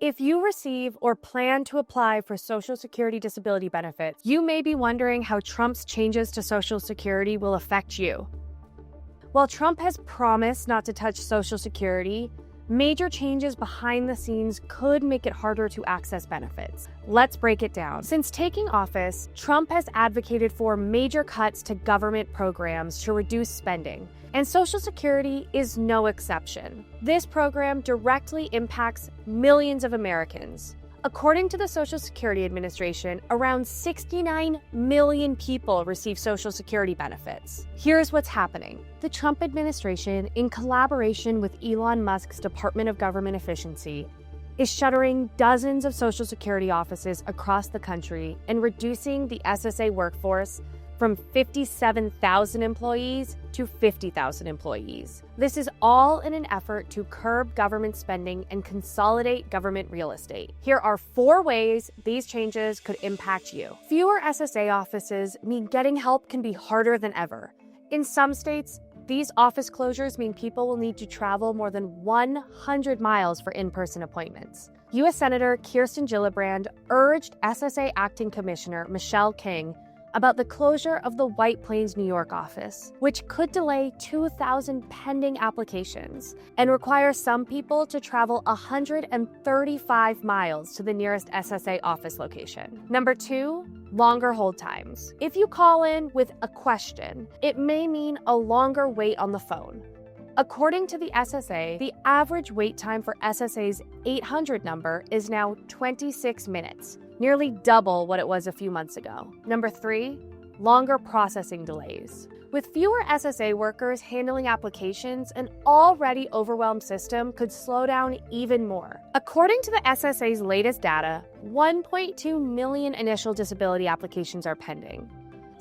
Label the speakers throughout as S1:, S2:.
S1: If you receive or plan to apply for Social Security disability benefits, you may be wondering how Trump's changes to Social Security will affect you. While Trump has promised not to touch Social Security, major changes behind the scenes could make it harder to access benefits. Let's break it down. Since taking office, Trump has advocated for major cuts to government programs to reduce spending, and Social Security is no exception. This program directly impacts millions of Americans. According to the Social Security Administration, around 69 million people receive Social Security benefits. Here's what's happening. The Trump administration, in collaboration with Elon Musk's Department of Government Efficiency, is shuttering dozens of Social Security offices across the country and reducing the SSA workforce from 57,000 employees to 50,000 employees. This is all in an effort to curb government spending and consolidate government real estate. Here are 4 ways these changes could impact you. Fewer SSA offices mean getting help can be harder than ever. In some states, these office closures mean people will need to travel more than 100 miles for in-person appointments. U.S. Senator Kirsten Gillibrand urged SSA Acting Commissioner Michelle King about the closure of the White Plains, New York office, which could delay 2,000 pending applications and require some people to travel 135 miles to the nearest SSA office location. Number 2, longer hold times. If you call in with a question, it may mean a longer wait on the phone. According to the SSA, the average wait time for SSA's 800 number is now 26 minutes, nearly double what it was a few months ago. Number 3, longer processing delays. With fewer SSA workers handling applications, an already overwhelmed system could slow down even more. According to the SSA's latest data, 1.2 million initial disability applications are pending.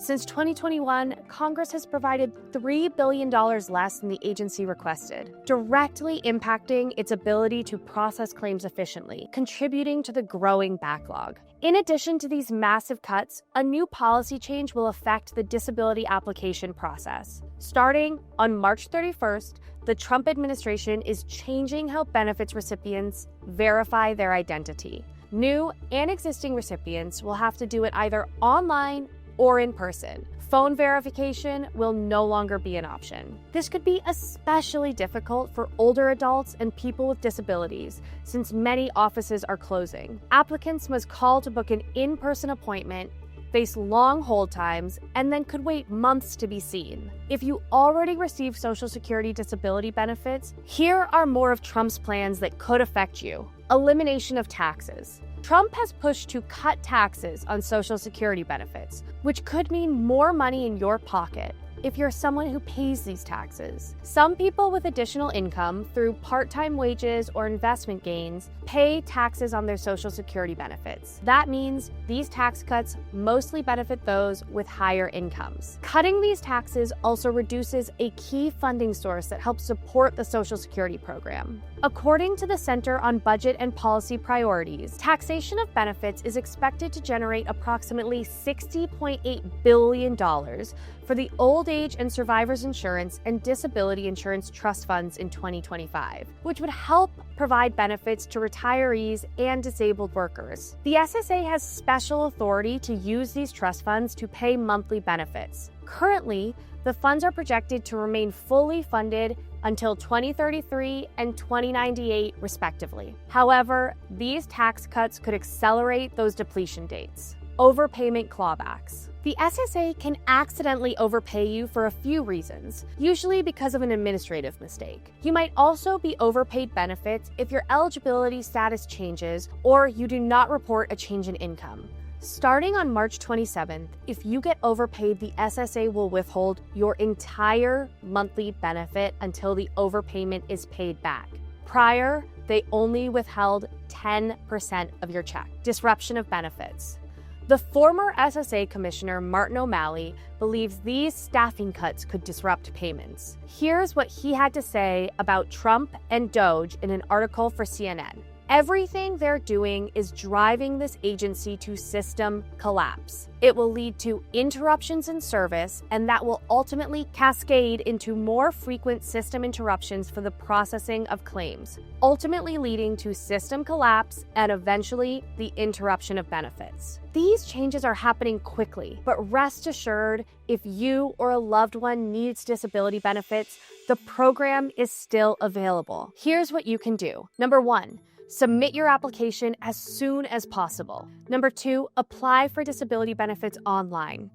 S1: Since 2021, Congress has provided $3 billion less than the agency requested, directly impacting its ability to process claims efficiently, contributing to the growing backlog. In addition to these massive cuts, a new policy change will affect the disability application process. Starting on March 31st, the Trump administration is changing how benefits recipients verify their identity. New and existing recipients will have to do it either online or in person. Phone verification will no longer be an option. This could be especially difficult for older adults and people with disabilities, since many offices are closing. Applicants must call to book an in-person appointment, face long hold times, and then could wait months to be seen. If you already receive Social Security disability benefits, here are more of Trump's plans that could affect you. Elimination of taxes. Trump has pushed to cut taxes on Social Security benefits, which could mean more money in your pocket if you're someone who pays these taxes. Some people with additional income through part-time wages or investment gains pay taxes on their Social Security benefits. That means these tax cuts mostly benefit those with higher incomes. Cutting these taxes also reduces a key funding source that helps support the Social Security program. According to the Center on Budget and Policy Priorities, taxation of benefits is expected to generate approximately $60.8 billion for the Old Age and Survivors Insurance and Disability Insurance Trust Funds in 2025, which would help provide benefits to retirees and disabled workers. The SSA has special authority to use these trust funds to pay monthly benefits. Currently, the funds are projected to remain fully funded until 2033 and 2098, respectively. However, these tax cuts could accelerate those depletion dates. Overpayment clawbacks. The SSA can accidentally overpay you for a few reasons, usually because of an administrative mistake. You might also be overpaid benefits if your eligibility status changes or you do not report a change in income. Starting on March 27th, if you get overpaid, the SSA will withhold your entire monthly benefit until the overpayment is paid back. Prior, they only withheld 10% of your check. Disruption of benefits. The former SSA Commissioner Martin O'Malley believes these staffing cuts could disrupt payments. Here's what he had to say about Trump and DOGE in an article for CNN. Everything they're doing is driving this agency to system collapse. It will lead to interruptions in service, and that will ultimately cascade into more frequent system interruptions for the processing of claims, ultimately leading to system collapse and eventually the interruption of benefits. These changes are happening quickly, but rest assured, if you or a loved one needs disability benefits, the program is still available. Here's what you can do. Number 1, submit your application as soon as possible. Number 2, apply for disability benefits online.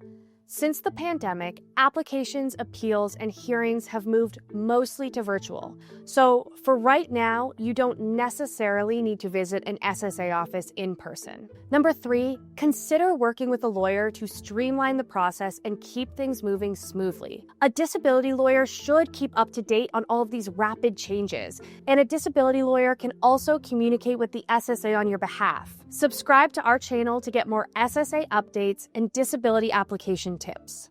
S1: Since the pandemic, applications, appeals, and hearings have moved mostly to virtual. So for right now, you don't necessarily need to visit an SSA office in person. Number 3, consider working with a lawyer to streamline the process and keep things moving smoothly. A disability lawyer should keep up to date on all of these rapid changes, and a disability lawyer can also communicate with the SSA on your behalf. Subscribe to our channel to get more SSA updates and disability application tips.